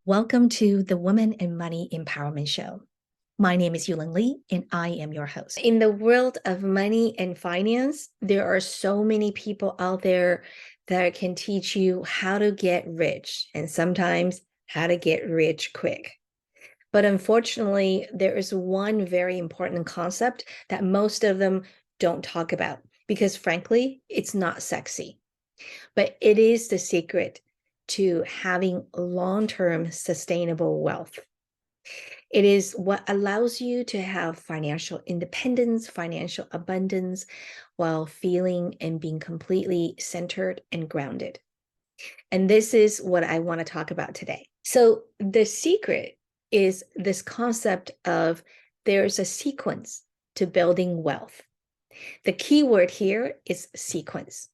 Welcome to the Woman and Money Empowerment Show. My name is Yulin Lee, and I am your host. In the world of money and finance, there are so many people out there that can teach you how to get rich and sometimes how to get rich quick. But unfortunately, there is one very important concept that most of them don't talk about because, frankly, it's not sexy. But it is the secret to having long-term sustainable wealth. It is what allows you to have financial independence, financial abundance, while feeling and being completely centered and grounded. And this is what I want to talk about today. So the secret is this concept of there's a sequence to building wealth. The key word here is sequence,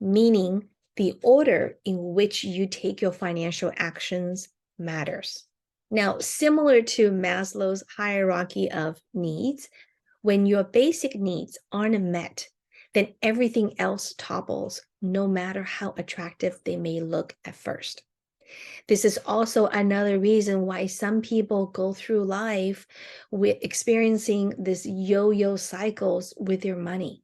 meaning the order in which you take your financial actions matters. Now, similar to Maslow's hierarchy of needs, when your basic needs aren't met, then everything else topples, no matter how attractive they may look at first. This is also another reason why some people go through life with experiencing this yo-yo cycles with their money.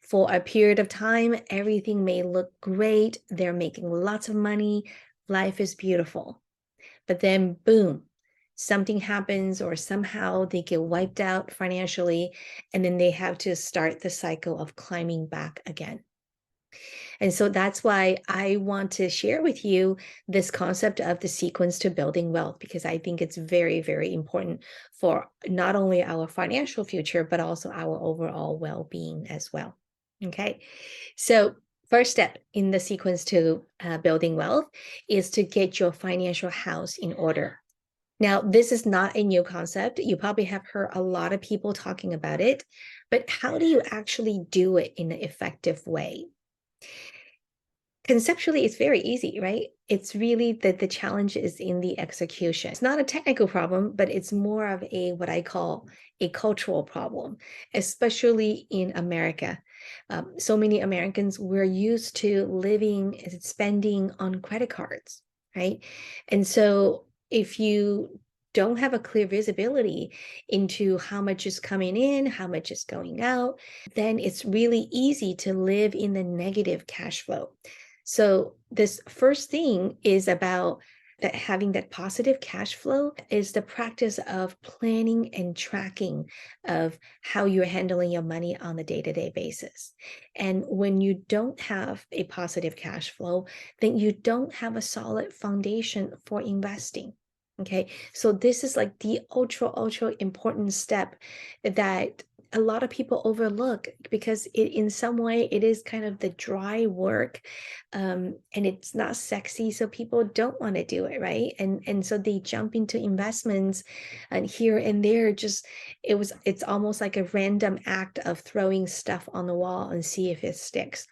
For a period of time, everything may look great. They're making lots of money. Life is beautiful. But then, boom, something happens or somehow they get wiped out financially, and then they have to start the cycle of climbing back again. And so that's why I want to share with you this concept of the sequence to building wealth, because I think it's very, very important for not only our financial future, but also our overall well-being as well. Okay, so first step in the sequence to building wealth is to get your financial house in order. Now, this is not a new concept. You probably have heard a lot of people talking about it, but how do you actually do it in an effective way? Conceptually, it's very easy, right? It's really that the challenge is in the execution. It's not a technical problem, but it's more of a what I call a cultural problem, especially in America. So many Americans, we're used to living and spending on credit cards, right? And so if you don't have a clear visibility into how much is coming in, how much is going out, then it's really easy to live in the negative cash flow. So this first thing is about that having that positive cash flow is the practice of planning and tracking of how you're handling your money on a day-to-day basis. And when you don't have a positive cash flow, then you don't have a solid foundation for investing. Okay, so this is like the ultra important step that a lot of people overlook because in some way it is kind of the dry work, and it's not sexy, so people don't want to do it, right? And so they jump into investments and here and there. Just it's almost like a random act of throwing stuff on the wall and see if it sticks.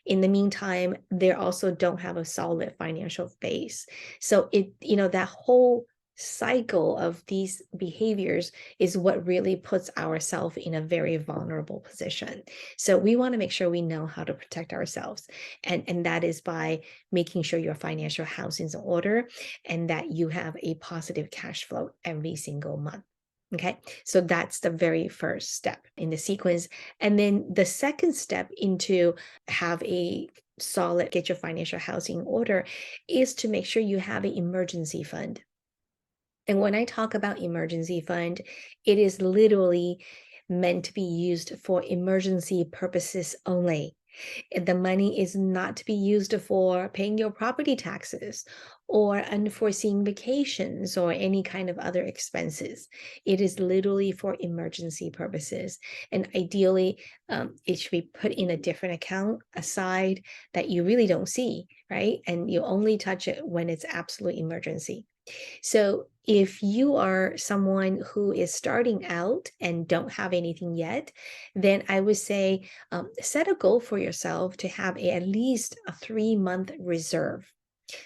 In the meantime, they also don't have a solid financial base. So that whole cycle of these behaviors is what really puts ourselves in a very vulnerable position. So we want to make sure we know how to protect ourselves. And that is by making sure your financial house is in order and that you have a positive cash flow every single month. Okay, so that's the very first step in the sequence. And then the second step into have a solid, get your financial house in order is to make sure you have an emergency fund. And when I talk about emergency fund, it is literally meant to be used for emergency purposes only. The money is not to be used for paying your property taxes or unforeseen vacations or any kind of other expenses. It is literally for emergency purposes. And ideally, it should be put in a different account aside that you really don't see, right? And you only touch it when it's absolute emergency. So if you are someone who is starting out and don't have anything yet, then I would say set a goal for yourself to have at least a 3-month reserve.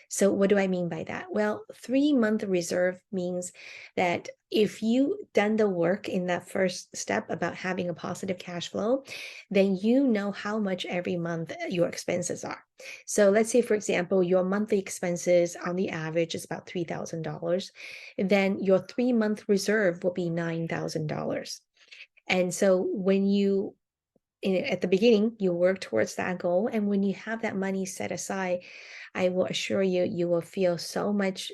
So what do I mean by that? Well, 3-month reserve means that if you done the work in that first step about having a positive cash flow, then you know how much every month your expenses are. So let's say, for example, your monthly expenses on the average is about $3,000. Then your 3-month reserve will be $9,000. And so when you at the beginning, you work towards that goal. And when you have that money set aside, I will assure you, you will feel so much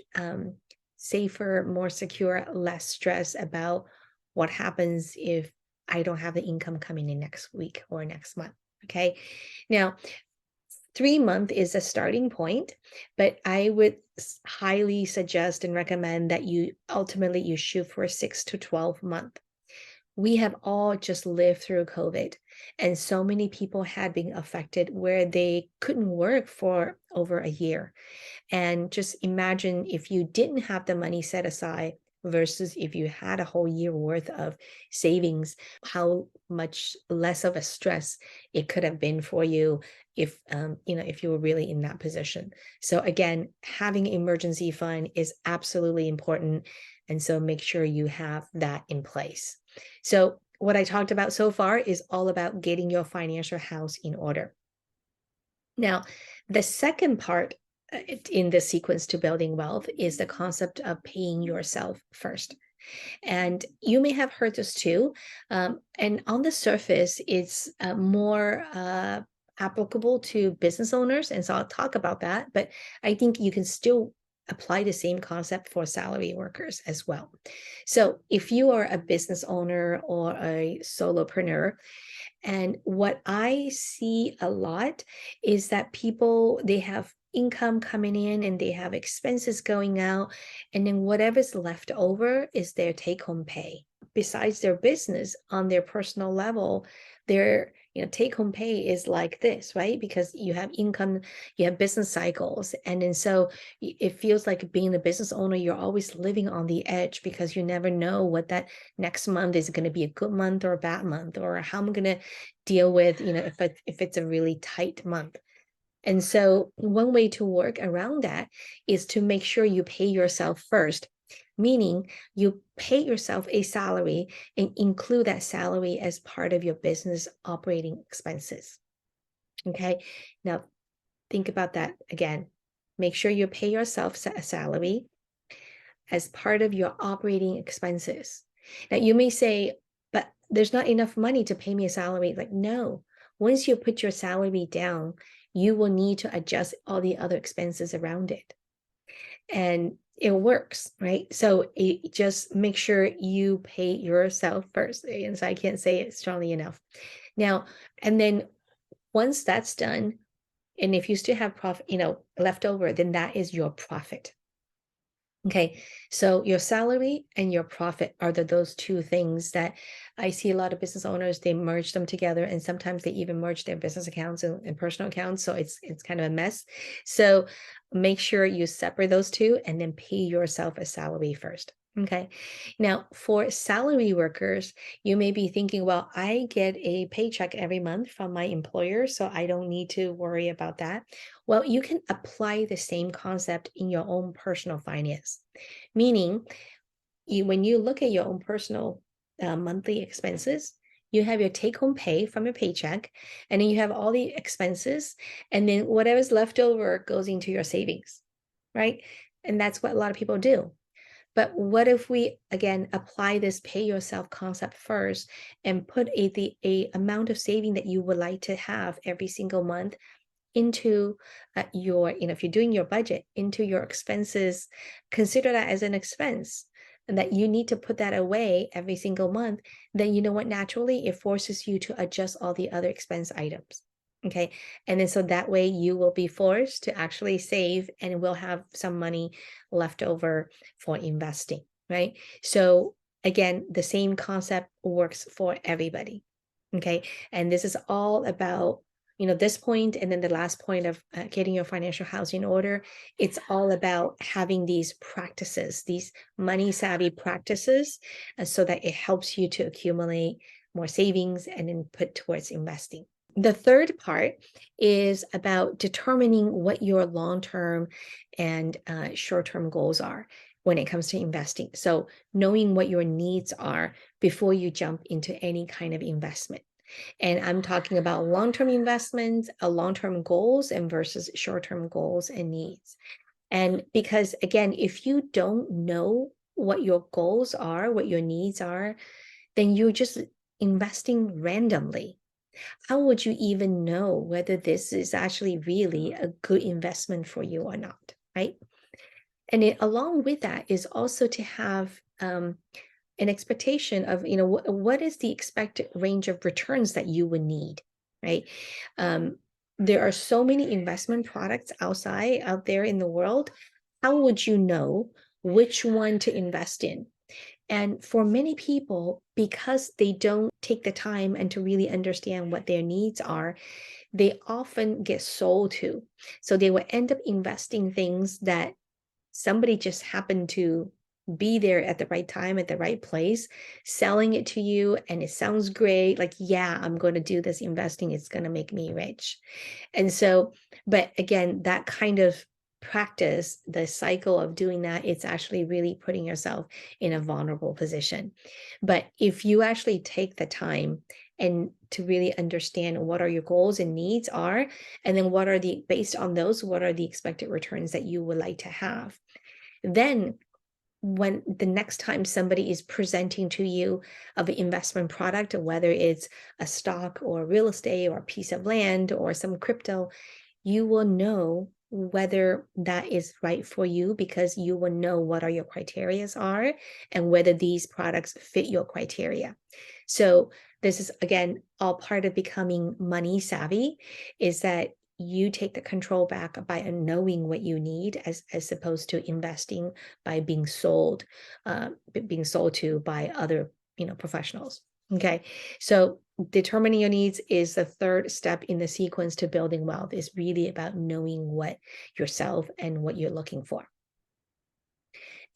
safer, more secure, less stress about what happens if I don't have the income coming in next week or next month. Okay. Now, 3 month is a starting point, but I would highly suggest and recommend that you ultimately you shoot for 6 to 12 month. We have all just lived through COVID, and so many people had been affected where they couldn't work for over a year. And just imagine if you didn't have the money set aside versus if you had a whole year worth of savings, how much less of a stress it could have been for you if if you were really in that position. So again, having an emergency fund is absolutely important. And so make sure you have that in place. So what I talked about so far is all about getting your financial house in order. Now, the second part in the sequence to building wealth is the concept of paying yourself first. And you may have heard this too. And on the surface, it's more applicable to business owners. And so I'll talk about that. But I think you can still apply the same concept for salary workers as well. So if you are a business owner or a solopreneur, and what I see a lot is that people, they have income coming in and they have expenses going out. And then whatever's left over is their take home pay. Besides their business, on their personal level, their take home pay is like this, right? Because you have income, you have business cycles. And then so it feels like being a business owner, you're always living on the edge because you never know what that next month is going to be, a good month or a bad month, or how I'm going to deal with, if it's a really tight month. And so one way to work around that is to make sure you pay yourself first, meaning you pay yourself a salary and include that salary as part of your business operating expenses. Okay. Now think about that again. Make sure you pay yourself a salary as part of your operating expenses. Now you may say, but there's not enough money to pay me a salary. Like, no, once you put your salary down, you will need to adjust all the other expenses around it. And it works, right? So just make sure you pay yourself first. And so I can't say it strongly enough. Now, and then once that's done, and if you still have profit, left over, then that is your profit. Okay, so your salary and your profit are those two things that I see a lot of business owners, they merge them together, and sometimes they even merge their business accounts and personal accounts. So it's kind of a mess. So make sure you separate those two and then pay yourself a salary first. Okay. Now, for salary workers, you may be thinking, well, I get a paycheck every month from my employer, so I don't need to worry about that. Well, you can apply the same concept in your own personal finance, meaning when you look at your own personal monthly expenses, you have your take home pay from your paycheck, and then you have all the expenses, and then whatever's left over goes into your savings, right? And that's what a lot of people do. But what if we, again, apply this pay yourself concept first and put a amount of saving that you would like to have every single month into your, if you're doing your budget, into your expenses, consider that as an expense and that you need to put that away every single month, then you know what, naturally it forces you to adjust all the other expense items. Okay. And then so that way you will be forced to actually save and will have some money left over for investing. Right. So again, the same concept works for everybody. Okay. And this is all about, this point, and then the last point of getting your financial house in order. It's all about having these practices, these money savvy practices, so that it helps you to accumulate more savings and then put towards investing. The third part is about determining what your long-term and short-term goals are when it comes to investing. So knowing what your needs are before you jump into any kind of investment. And I'm talking about long-term investments, long-term goals and versus short-term goals and needs. And because again, if you don't know what your goals are, what your needs are, then you're just investing randomly. How would you even know whether this is actually really a good investment for you or not, right? And along with that is also to have an expectation of, what is the expected range of returns that you would need, right? Um, there are so many investment products out there in the world. How would you know which one to invest in? And for many people, because they don't take the time and to really understand what their needs are, they often get sold to. So they will end up investing things that somebody just happened to be there at the right time, at the right place, selling it to you, and it sounds great. Like, yeah, I'm going to do this investing. It's going to make me rich. And so, but again, that kind of practice, the cycle of doing that, it's actually really putting yourself in a vulnerable position. But if you actually take the time and to really understand what are your goals and needs are, and then based on those, what are the expected returns that you would like to have? Then when the next time somebody is presenting to you of an investment product, whether it's a stock or real estate or a piece of land or some crypto, you will know whether that is right for you because you will know what are your criterias are and whether these products fit your criteria. So this is again all part of becoming money savvy, is that you take the control back by knowing what you need as opposed to investing by being sold to by other professionals. Okay, so determining your needs is the third step in the sequence to building wealth. Is really about knowing what yourself and what you're looking for.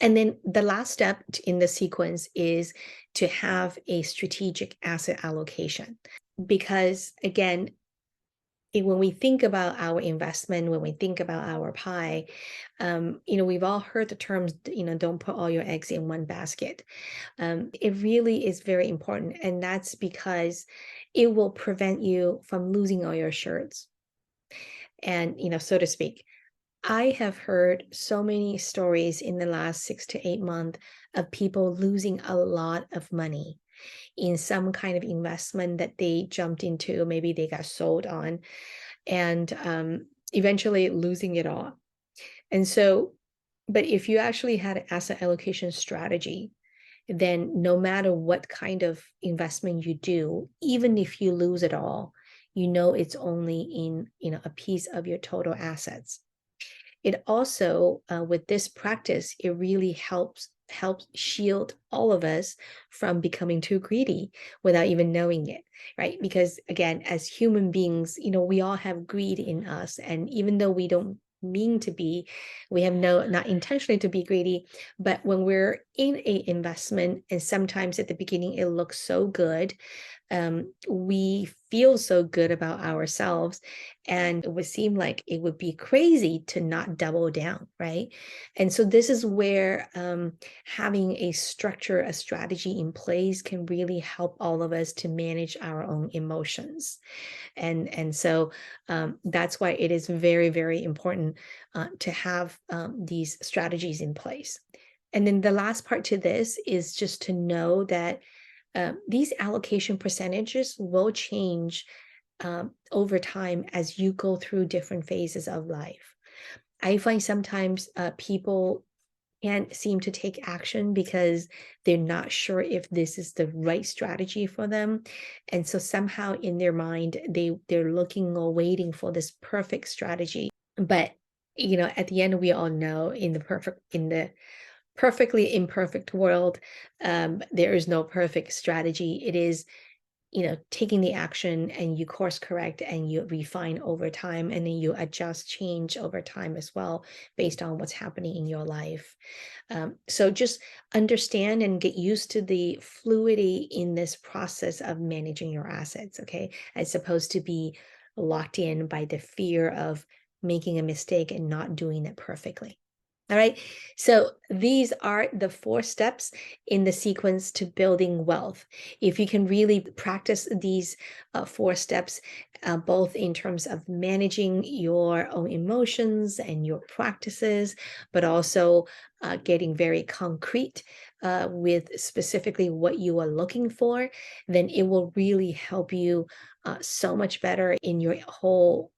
And then the last step in the sequence is to have a strategic asset allocation. Because again, when we think about our investment, when we think about our pie, we've all heard the terms, don't put all your eggs in one basket. It really is very important. And that's because it will prevent you from losing all your shirts. And, so to speak, I have heard so many stories in the last 6 to 8 months of people losing a lot of money in some kind of investment that they jumped into, maybe they got sold on, and eventually losing it all. And so, but if you actually had an asset allocation strategy, then no matter what kind of investment you do, even if you lose it all, it's only in a piece of your total assets. It also, with this practice, it really helps shield all of us from becoming too greedy without even knowing it, right? Because again, as human beings, we all have greed in us, and even though we don't mean to be, we have not intentionally to be greedy, but when we're in a investment and sometimes at the beginning it looks so good, we feel so good about ourselves, and it would seem like it would be crazy to not double down, right? And so this is where having a structure, a strategy in place can really help all of us to manage our own emotions. And so that's why it is very, very important to have these strategies in place. And then the last part to this is just to know that these allocation percentages will change over time as you go through different phases of life. I find sometimes people can't seem to take action because they're not sure if this is the right strategy for them. And so somehow in their mind, they're looking or waiting for this perfect strategy. But at the end, we all know in the perfectly imperfect world, there is no perfect strategy. It is taking the action, and you course correct and you refine over time, and then you adjust, change over time as well, based on what's happening in your life. So just understand and get used to the fluidity in this process of managing your assets, okay? As opposed to be locked in by the fear of making a mistake and not doing it perfectly. All right. So these are the 4 steps in the sequence to building wealth. If you can really practice these 4 steps, both in terms of managing your own emotions and your practices, but also getting very concrete with specifically what you are looking for, then it will really help you so much better in your whole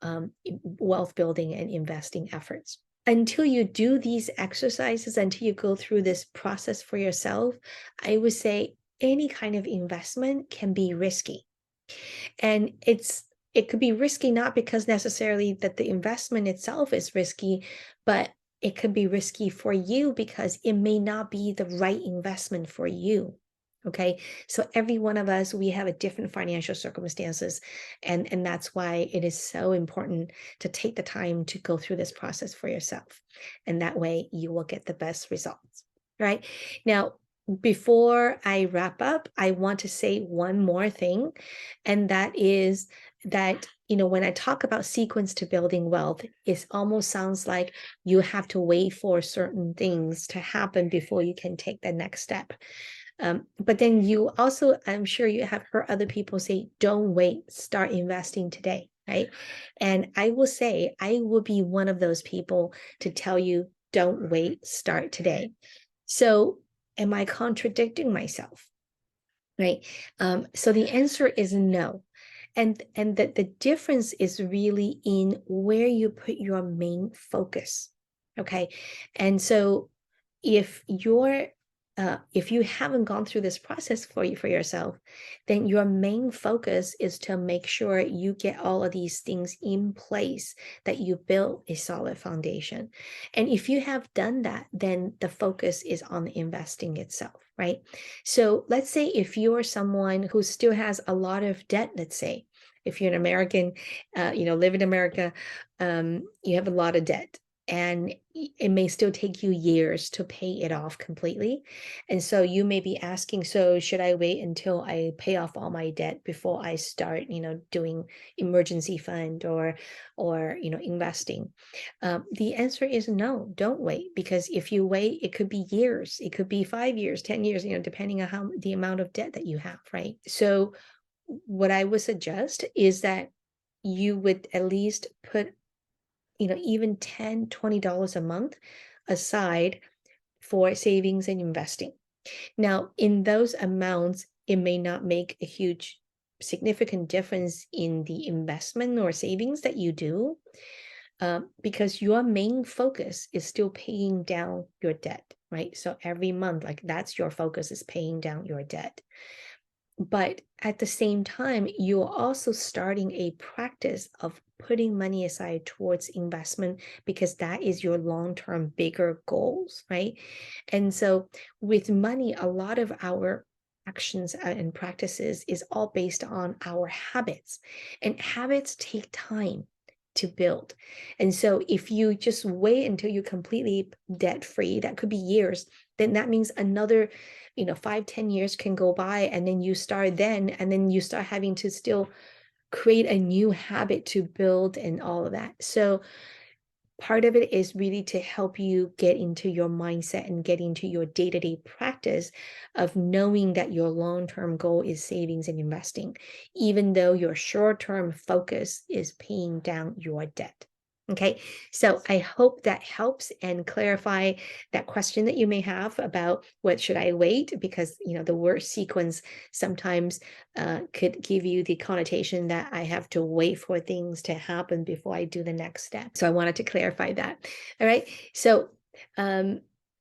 wealth building and investing efforts. Until you do these exercises, until you go through this process for yourself, I would say any kind of investment can be risky. And it could be risky not because necessarily that the investment itself is risky, but it could be risky for you because it may not be the right investment for you. Okay. So every one of us, we have a different financial circumstances. And that's why it is so important to take the time to go through this process for yourself. And that way you will get the best results. Right. Now, before I wrap up, I want to say one more thing. And that is that, when I talk about sequence to building wealth, it almost sounds like you have to wait for certain things to happen before you can take the next step. But then you also, I'm sure you have heard other people say, don't wait, start investing today, right? And I will say, I will be one of those people to tell you, don't wait, start today. So am I contradicting myself? Right. So the answer is no. And that the difference is really in where you put your main focus. Okay. And so if you're if you haven't gone through this process for yourself, then your main focus is to make sure you get all of these things in place, that you build a solid foundation. And if you have done that, then the focus is on the investing itself, right? So let's say if you're someone who still has a lot of debt, let's say, if you're an American, live in America, you have a lot of debt, and it may still take you years to pay it off completely. And so you may be asking, so should I wait until I pay off all my debt before I start, doing emergency fund or investing? The answer is no, don't wait, because if you wait, it could be years, it could be 5 years, 10 years, depending on how the amount of debt that you have, right? So what I would suggest is that you would at least put even $10, $20 a month aside for savings and investing. Now, in those amounts, it may not make a huge significant difference in the investment or savings that you do, because your main focus is still paying down your debt, right? So every month, like, that's your focus, is paying down your debt. But at the same time, you're also starting a practice of putting money aside towards investment, because that is your long-term bigger goals, right? And so with money, a lot of our actions and practices is all based on our habits, and habits take time to build. And so if you just wait until you're completely debt free, that could be years, then that means another 5-10 years can go by, and then you start having to still create a new habit to build and all of that. So part of it is really to help you get into your mindset and get into your day-to-day practice of knowing that your long-term goal is savings and investing, even though your short-term focus is paying down your debt. Okay, so I hope that helps and clarify that question that you may have about what should I wait, because the word sequence sometimes could give you the connotation that I have to wait for things to happen before I do the next step. So I wanted to clarify that. All right, so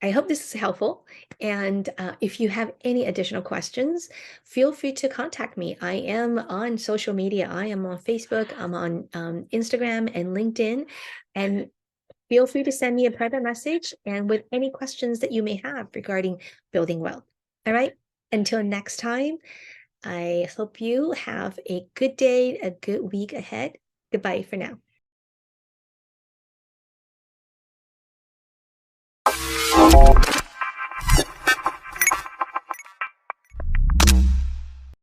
I hope this is helpful. And if you have any additional questions, feel free to contact me. I am on social media. I am on Facebook. I'm on Instagram and LinkedIn. And feel free to send me a private message and with any questions that you may have regarding building wealth. All right. Until next time, I hope you have a good day, a good week ahead. Goodbye for now.